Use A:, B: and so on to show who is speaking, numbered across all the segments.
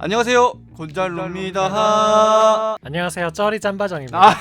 A: 안녕하세요, 곤잘로입니다.
B: 안녕하세요, 쩌리 짬바정입니다.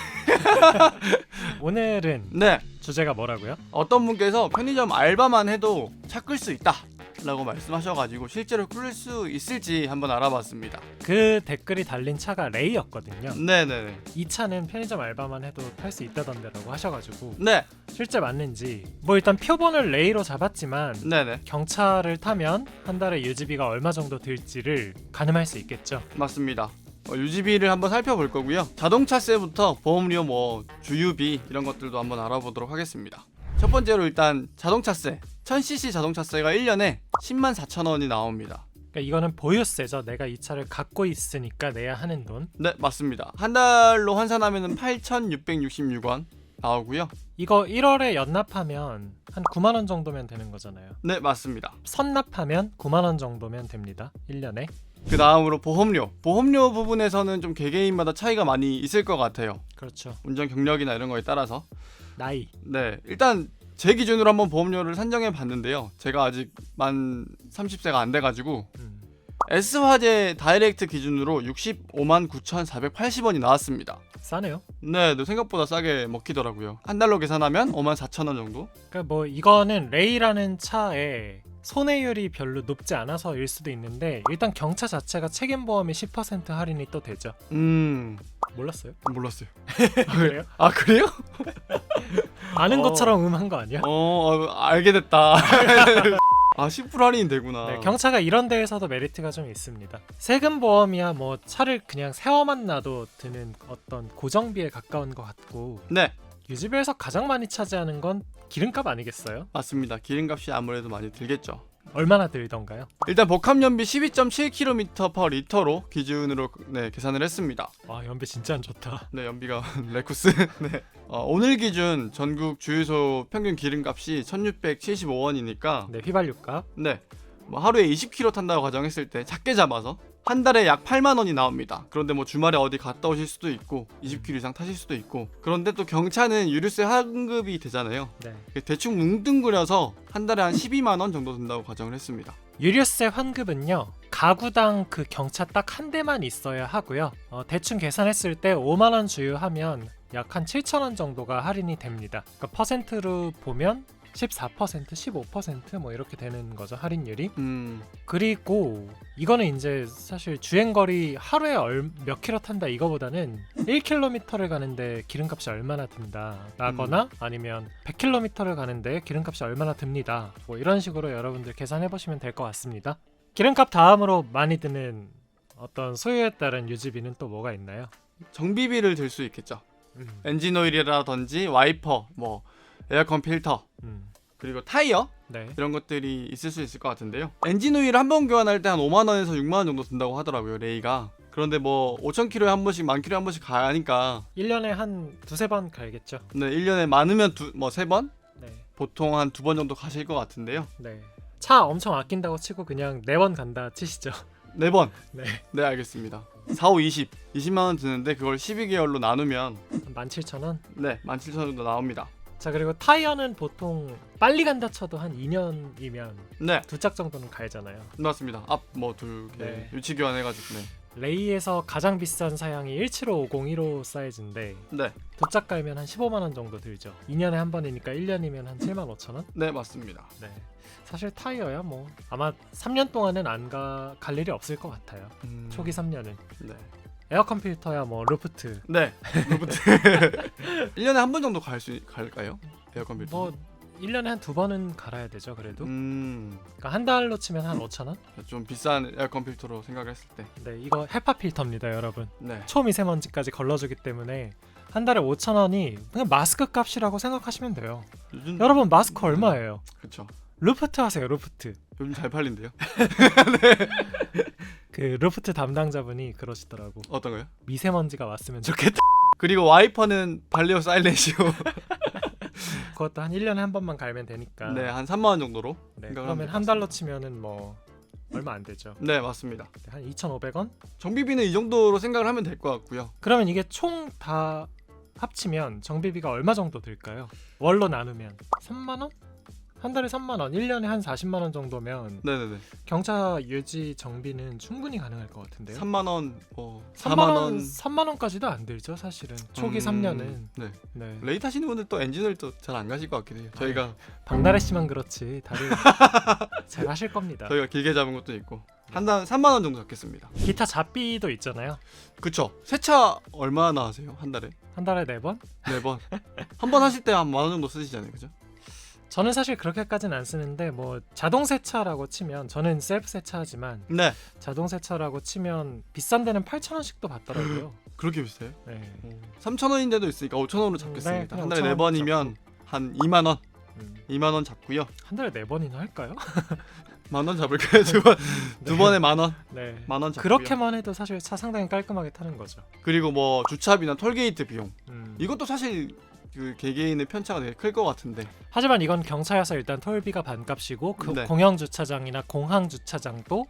B: 오늘은
A: 네,
B: 주제가 뭐라고요?
A: 어떤 분께서 편의점 알바만 해도 차 끌 수 있다 라고 말씀하셔가지고 실제로 끌 수 있을지 한번 알아봤습니다.
B: 그 댓글이 달린 차가 레이였거든요.
A: 네네네.
B: 이 차는 편의점 알바만 해도 탈 수 있다던데라고 하셔가지고
A: 네,
B: 실제 맞는지 뭐 일단 표본을 레이로 잡았지만
A: 네네,
B: 경차를 타면 한 달에 유지비가 얼마 정도 들지를 가늠할 수 있겠죠.
A: 맞습니다. 유지비를 한번 살펴볼 거고요. 자동차세부터 보험료, 주유비 이런 것들도 한번 알아보도록 하겠습니다. 첫 번째로 일단 자동차세. 1000cc 자동차세가 1년에 104,000원이 나옵니다.
B: 그러니까 이거는 보유세죠. 내가 이 차를 갖고 있으니까 내야 하는 돈.
A: 네, 맞습니다. 한 달로 환산하면 8,666원 나오고요.
B: 이거 1월에 연납하면 한 9만 원 정도면 되는 거잖아요.
A: 네, 맞습니다.
B: 선납하면 9만 원 정도면 됩니다. 1년에.
A: 그 다음으로 보험료 부분에서는 좀 개개인마다 차이가 많이 있을 것 같아요.
B: 그렇죠.
A: 운전 경력이나 이런 거에 따라서.
B: 나이.
A: 네, 일단 제 기준으로 한번 보험료를 산정해 봤는데요. 제가 아직 만 30세가 안 돼가지고 S화재 다이렉트 기준으로 65만 9,480원이 나왔습니다.
B: 싸네요.
A: 네, 생각보다 싸게 먹히더라고요. 한 달로 계산하면 54,000원 정도?
B: 그러니까 뭐 이거는 레이라는 차에 손해율이 별로 높지 않아서일 수도 있는데 일단 경차 자체가 책임보험이 10% 할인이 또 되죠. 몰랐어요?
A: 몰랐어요.
B: 그래요?
A: 아, 그래요?
B: 아는 것처럼 한 거 아니야?
A: 알게 됐다. 아, 10% 할인이 되구나.
B: 네, 경차가 이런 데에서도 메리트가 좀 있습니다. 세금 보험이야 뭐 차를 그냥 세워만 놔도 드는 어떤 고정비에 가까운 것 같고,
A: 네,
B: 유지비에서 가장 많이 차지하는 건 기름값 아니겠어요?
A: 맞습니다. 기름값이 아무래도 많이 들겠죠.
B: 얼마나 들던가요?
A: 일단 복합연비 12.7km/L로 기준으로 계산을 했습니다.
B: 와, 연비 진짜 안 좋다.
A: 네, 연비가 레쿠스. 네. 오늘 기준 전국 주유소 평균 기름값이 1,675원이니까
B: 네, 휘발유값.
A: 네, 하루에 20km 탄다고 가정했을 때 작게 잡아서 한 달에 약 8만 원이 나옵니다. 그런데 주말에 어디 갔다 오실 수도 있고 20km 이상 타실 수도 있고, 그런데 또 경차는 유류세 환급이 되잖아요.
B: 네.
A: 대충 뭉뚱그려서 한 달에 한 12만 원 정도 든다고 가정을 했습니다.
B: 유류세 환급은요, 가구당 그 경차 딱 한 대만 있어야 하고요. 대충 계산했을 때 5만 원 주유하면 약 한 7천 원 정도가 할인이 됩니다. 그러니까 퍼센트로 보면 14%, 15% 뭐 이렇게 되는 거죠, 할인율이. 그리고 이거는 이제 사실 주행거리 하루에 몇 킬로 탄다 이거보다는 1km를 가는데 기름값이 얼마나 든다 라거나 아니면 100km를 가는데 기름값이 얼마나 듭니다, 뭐 이런 식으로 여러분들 계산해 보시면 될 것 같습니다. 기름값 다음으로 많이 드는 어떤 소요에 따른 유지비는 또 뭐가 있나요?
A: 정비비를 들 수 있겠죠. 엔진 오일이라든지 와이퍼, 에어컨 필터, 그리고 타이어,
B: 네.
A: 이런 것들이 있을 수 있을 것 같은데요. 엔진 오일을 한 번 교환할 때 한 5만 원에서 6만 원 정도 든다고 하더라고요, 레이가. 그런데 5,000km에 한 번씩, 10,000km에 한 번씩 가니까
B: 1년에 한 두세 번 가야겠죠.
A: 네, 1년에 많으면 3번?
B: 네.
A: 보통 한 2번 정도 가실 것 같은데요.
B: 네. 차 엄청 아낀다고 치고 그냥 4번 간다 치시죠.
A: 4번.
B: 네.
A: 네, 알겠습니다. 4, 5, 20만 원 드는데 그걸 12개월로 나누면
B: 17,000원?
A: 네, 17,000원 정도 나옵니다.
B: 자, 그리고 타이어는 보통 빨리 간다 쳐도 한 2년이면
A: 네,
B: 두 짝 정도는 갈잖아요.
A: 맞습니다. 앞 2개
B: 네.
A: 유치 교환해가지고. 네.
B: 레이에서 가장 비싼 사양이 17550 1호 사이즈인데
A: 네,
B: 두 짝 갈면 한 15만 원 정도 들죠. 2년에 한 번이니까 1년이면 한 75,000원?
A: 네, 맞습니다.
B: 네. 사실 타이어야 아마 3년 동안은 갈 일이 없을 것 같아요. 초기 3년은.
A: 네.
B: 에어컨 필터야 루프트.
A: 네. 로봇. 1년에 한 번 정도 갈까요? 에어컨 필터.
B: 1년에 한 2번은 갈아야 되죠, 그래도.
A: 좀
B: 그러니까 한 달로 치면 한 5,000원?
A: 비싼 에어컨 필터로 생각했을 때.
B: 네, 이거 헤파 필터입니다, 여러분.
A: 네.
B: 초미세먼지까지 걸러주기 때문에 한 달에 5,000원이 그냥 마스크 값이라고 생각하시면 돼요. 여러분, 마스크 얼마예요?
A: 그렇죠.
B: 루프트 하세요, 루프트.
A: 요즘 잘 팔린대요.
B: 그 루프트 담당자분이 그러시더라고.
A: 어떤 거요?
B: 미세먼지가 왔으면 좋겠다.
A: 그리고 와이퍼는 발레오 사일렌시오.
B: 그것도 한 1년에 한 번만 갈면 되니까.
A: 네, 한 3만 원 정도로.
B: 네,
A: 생각을
B: 그러면
A: 하면
B: 한 달로 치면은 얼마 안 되죠.
A: 네, 맞습니다.
B: 네, 한 2,500원?
A: 정비비는 이 정도로 생각을 하면 될 것 같고요.
B: 그러면 이게 총 다 합치면 정비비가 얼마 정도 들까요? 월로 나누면 3만 원? 한 달에 3만 원, 1년에 한 40만 원 정도면
A: 네네네.
B: 경차 유지 정비는 충분히 가능할 것 같은데요.
A: 3만 원, 뭐
B: 3만
A: 4만
B: 원,
A: 원.
B: 3만 원까지도 안 들죠, 사실은. 초기 3년은.
A: 네.
B: 네.
A: 레이트 하시는 분들 또 엔진을 또 잘 안 가실 것 같긴 해요. 저희가
B: 박나래 씨만 그렇지 다들 잘 하실 겁니다.
A: 저희가 길게 잡은 것도 있고 한 달 3만 원 정도 잡겠습니다.
B: 기타 잡비도 있잖아요.
A: 그쵸? 세차 얼마나 하세요? 한 달에?
B: 한 달에 4번?
A: 4번. 한 번 하실 때 한 만 원 정도 쓰시잖아요, 그죠?
B: 저는 사실 그렇게까지는 안 쓰는데 뭐 자동 세차라고 치면 저는 셀프 세차하지만
A: 네.
B: 자동 세차라고 치면 비싼 데는 8,000원씩도 받더라고요.
A: 그렇게 비싸요?
B: 네.
A: 3,000원인데도 있으니까 5,000원으로 잡겠습니다.
B: 그냥
A: 한 달에
B: 5,000원
A: 4번이면 한 2만 원.
B: 음.
A: 2만 원 잡고요.
B: 한 달에 4번이나 할까요?
A: 만 원 잡을까요? 두 번에 만 원.
B: 네.
A: 만 원 잡고요.
B: 그렇게만 해도 사실 차 상당히 깔끔하게 타는 거죠.
A: 그리고 뭐 주차비나 톨게이트 비용.
B: 음.
A: 이것도 사실 그 개개인의 편차가 되게 클 것 같은데.
B: 하지만 이건 경차여서 일단 톨비가 반값이고 그
A: 네.
B: 공영 주차장이나 공항 주차장도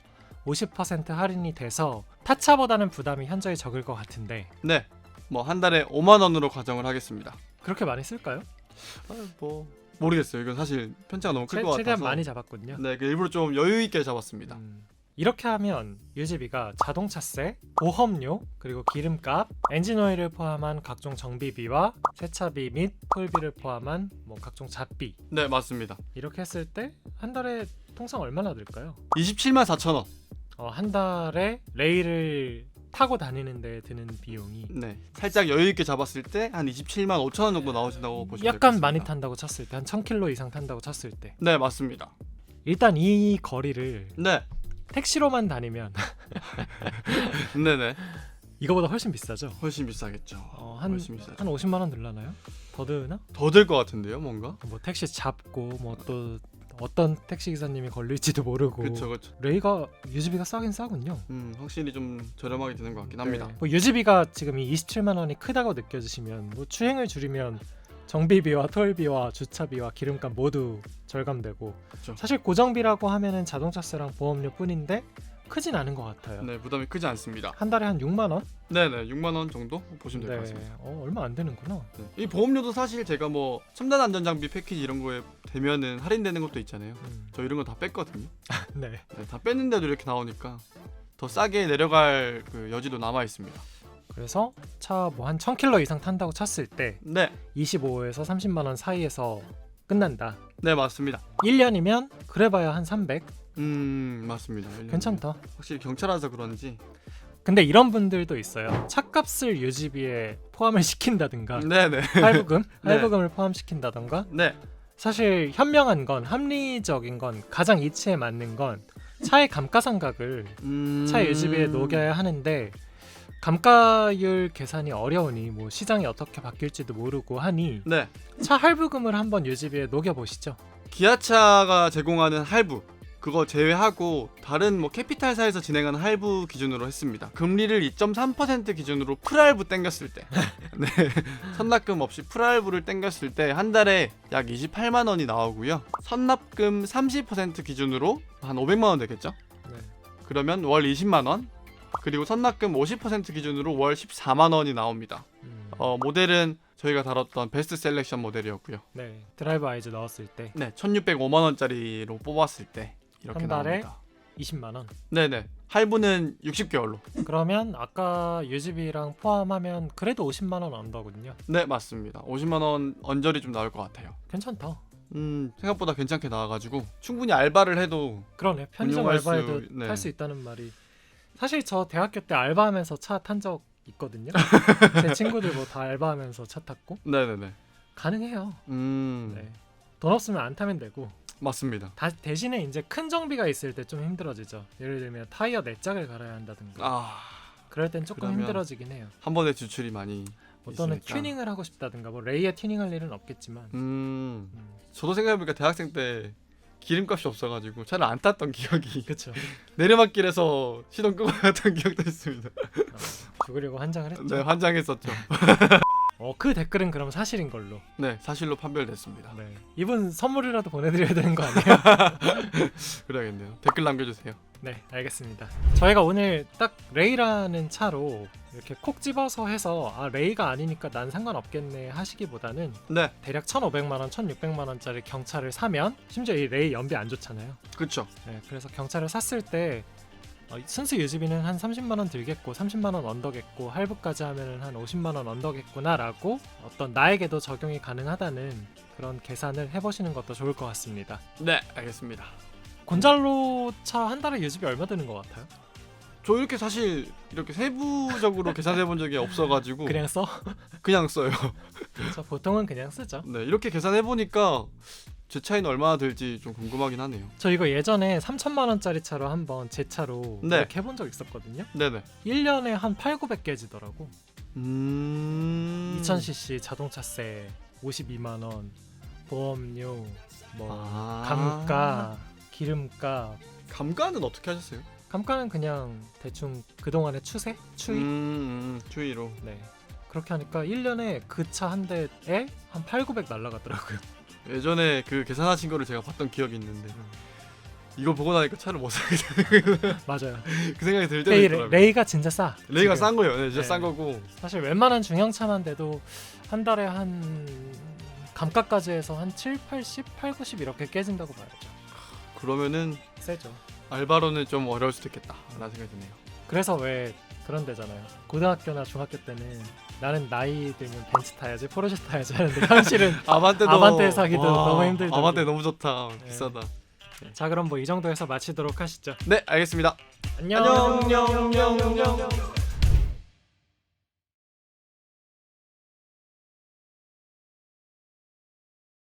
B: 50% 할인이 돼서 타차보다는 부담이 현저히 적을 것 같은데
A: 네. 뭐 한 달에 5만 원으로 가정을 하겠습니다.
B: 그렇게 많이 쓸까요?
A: 뭐 모르겠어요. 이건 사실 편차가 너무 클 것 같아서.
B: 최대한 많이 잡았군요.
A: 네, 그 일부러 좀 여유 있게 잡았습니다.
B: 이렇게 하면 유지비가 자동차세, 보험료, 그리고 기름값, 엔진오일을 포함한 각종 정비비와 세차비 및 톨비를 포함한 뭐 각종 잡비
A: 네, 맞습니다.
B: 이렇게 했을 때 한 달에 통상 얼마나 들까요?
A: 27만 4천 원.
B: 한 달에 레일을 타고 다니는 데 드는 비용이
A: 네. 살짝 여유 있게 잡았을 때 한 27만 5천 원 정도 나오신다고 보시면 될 것
B: 약간
A: 같습니다.
B: 많이 탄다고 쳤을 때 한 1000km 이상 탄다고 쳤을 때
A: 네, 맞습니다.
B: 일단 이 거리를
A: 네.
B: 택시로만 다니면
A: 네, 네.
B: 이거보다 훨씬 비싸죠?
A: 훨씬 비싸겠죠.
B: 한
A: 훨씬 비싸죠.
B: 50만 원 들라나요? 더 드나?
A: 더 들 것 같은데요, 뭔가?
B: 뭐 택시 잡고 뭐 또 어떤 택시 기사님이 걸릴지도 모르고
A: 그렇죠.
B: 레이가 유지비가 싸긴 싸군요.
A: 확실히 좀 저렴하게 되는 것 같긴 합니다.
B: 네. 뭐 유지비가 지금 이 27만 원이 크다고 느껴지시면 뭐 주행을 줄이면 정비비와 톨비와 주차비와 기름값 모두 절감되고
A: 그렇죠.
B: 사실 고정비라고 하면은 자동차세랑 보험료 뿐인데 크진 않은 것 같아요.
A: 네, 부담이 크지 않습니다.
B: 한 달에 한 6만 원?
A: 네, 네. 6만 원 정도 보시면 될 것 같습니다.
B: 얼마 안 되는구나.
A: 네. 이 보험료도 사실 제가 뭐 첨단 안전 장비 패키지 이런 거에 되면은 할인되는 것도 있잖아요. 저 이런 거 다 뺐거든요.
B: 네.
A: 네, 다 뺐는데도 이렇게 나오니까 더 싸게 내려갈 그 여지도 남아 있습니다.
B: 그래서 차 뭐 한 1000km 이상 탄다고 쳤을 때
A: 네,
B: 25에서 30만 원 사이에서 끝난다.
A: 네 맞습니다.
B: 1년이면 그래봐야 한 300.
A: 맞습니다.
B: 괜찮다.
A: 확실히 경찰라서 그런지.
B: 근데 이런 분들도 있어요. 차값을 유지비에 포함을 시킨다든가
A: 네네.
B: 할부금,
A: 네.
B: 할부금을 포함시킨다든가.
A: 네,
B: 사실 현명한 건 합리적인 건 가장 이치에 맞는 건 차의 감가상각을 차 유지비에 녹여야 하는데 감가율 계산이 어려우니 뭐 시장이 어떻게 바뀔지도 모르고 하니
A: 네.
B: 차 할부금을 한번 유지비에 녹여 보시죠.
A: 기아차가 제공하는 할부 그거 제외하고 다른 뭐 캐피탈사에서 진행하는 할부 기준으로 했습니다. 금리를 2.3% 기준으로 풀할부 땡겼을 때, 네, 선납금 없이 풀할부를 땡겼을 때 한 달에 약 28만 원이 나오고요. 선납금 30% 기준으로 한 500만 원 되겠죠?
B: 네.
A: 그러면 월 20만 원. 그리고 선납금 50% 기준으로 월 14만 원이 나옵니다. 모델은 저희가 다뤘던 베스트 셀렉션 모델이었고요.
B: 네, 드라이브 아이즈 넣었을 때
A: 네, 1,605만 원짜리로 뽑았을 때 이렇게
B: 한 달에
A: 나옵니다.
B: 20만 원.
A: 네네. 할부는 60개월로.
B: 그러면 아까 유지비랑 포함하면 그래도 50만 원 언더거든요.
A: 네, 맞습니다. 50만 원 언저리 좀 나올 것 같아요.
B: 괜찮다.
A: 생각보다 괜찮게 나와가지고 충분히 알바를 해도
B: 그러네. 편의점
A: 운용할 수-
B: 알바에도
A: 네.
B: 탈 수 있다는 말이 사실 저 대학교 때 알바하면서 차 탄 적 있거든요. 제 친구들 뭐 다 알바하면서 차 탔고
A: 네네네.
B: 가능해요.
A: 네.
B: 네. 돈 없으면 안 타면 되고
A: 맞습니다.
B: 대신에 이제 큰 정비가 있을 때 좀 힘들어지죠. 예를 들면 타이어 4짝을 갈아야 한다든가 그럴 땐 조금
A: 그러면
B: 힘들어지긴 해요.
A: 한 번에 지출이 많이
B: 뭐 또는
A: 있으니까.
B: 튜닝을 하고 싶다든가 뭐 레이에 튜닝할 일은 없겠지만
A: 저도 생각해보니까 대학생 때 기름값이 없어가지고 차를 안 탔던 기억이
B: 그렇죠.
A: 내리막길에서 시동 끄고 갔던 기억도 있습니다.
B: 죽으려고 환장을 했죠.
A: 네, 환장했었죠.
B: 그 댓글은 그럼 사실인 걸로.
A: 네, 사실로 판별됐습니다.
B: 네. 이분 선물이라도 보내드려야 되는 거 아니에요?
A: 그래야겠네요. 댓글 남겨주세요.
B: 네, 알겠습니다. 저희가 오늘 딱 레이라는 차로 이렇게 콕 집어서 해서 아 레이가 아니니까 난 상관없겠네 하시기보다는
A: 네,
B: 대략 1,500만 원, 1,600만 원짜리 경차를 사면 심지어 이 레이 연비 안 좋잖아요.
A: 그쵸.
B: 네, 그래서 경차를 샀을 때 순수 유지비는 한 30만 원 들겠고 30만 원 언더겠고 할부까지 하면은 한 50만 원 언더겠구나라고 어떤 나에게도 적용이 가능하다는 그런 계산을 해보시는 것도 좋을 것 같습니다.
A: 네, 알겠습니다.
B: 곤잘로 차 한 달에 유지비 얼마 드는 것 같아요?
A: 저 이렇게 사실 이렇게 세부적으로 계산해 본 적이 없어가지고
B: 그냥 써?
A: 그냥 써요.
B: 그렇죠. 보통은 그냥 쓰죠.
A: 네, 이렇게 계산해 보니까 제 차이는 얼마나 들지 좀 궁금하긴 하네요.
B: 저 이거 예전에 3천만 원짜리 차로 한번 제 차로
A: 네.
B: 이렇게 해본 적 있었거든요.
A: 네네.
B: 1년에 한 8,900 깨지더라고. 2000cc 자동차세 52만 원, 보험료, 뭐 감가, 기름가.
A: 감가는 어떻게 하셨어요?
B: 감가는 그냥 대충 그동안의 추세? 추이?
A: 추이로.
B: 네. 그렇게 하니까 1년에 그 차 한 대에 한 8,900 날라가더라고요.
A: 예전에 그 계산하신 거를 제가 봤던 기억이 있는데 이거 보고 나니까 차를 못 사게 되는
B: 맞아요.
A: 그 생각이 들 때도
B: 레이,
A: 있더라고요.
B: 레이가 진짜 싸.
A: 레이가
B: 지금.
A: 싼 거예요. 네, 진짜
B: 네.
A: 싼 거고.
B: 사실 웬만한 중형차만 돼도 한 달에 한 감가까지 해서 한 7, 80, 8, 90 이렇게 깨진다고 봐야죠.
A: 그러면은
B: 세죠.
A: 알바로는 좀 어려울 수도 있겠다 라는 생각이 드네요.
B: 그래서 왜 그런 데잖아요. 고등학교나 중학교 때는 나는 나이 들면 벤츠 타야지 포르쉐 타야지 하는데 현실은
A: 아반떼도
B: 아반떼 사기도 너무 힘들더라고요.
A: 아반떼 너무 좋다.
B: 네.
A: 비싸다.
B: 자 그럼 뭐 이 정도에서 마치도록 하시죠.
A: 네, 알겠습니다.
B: 안녕.
A: 안녕.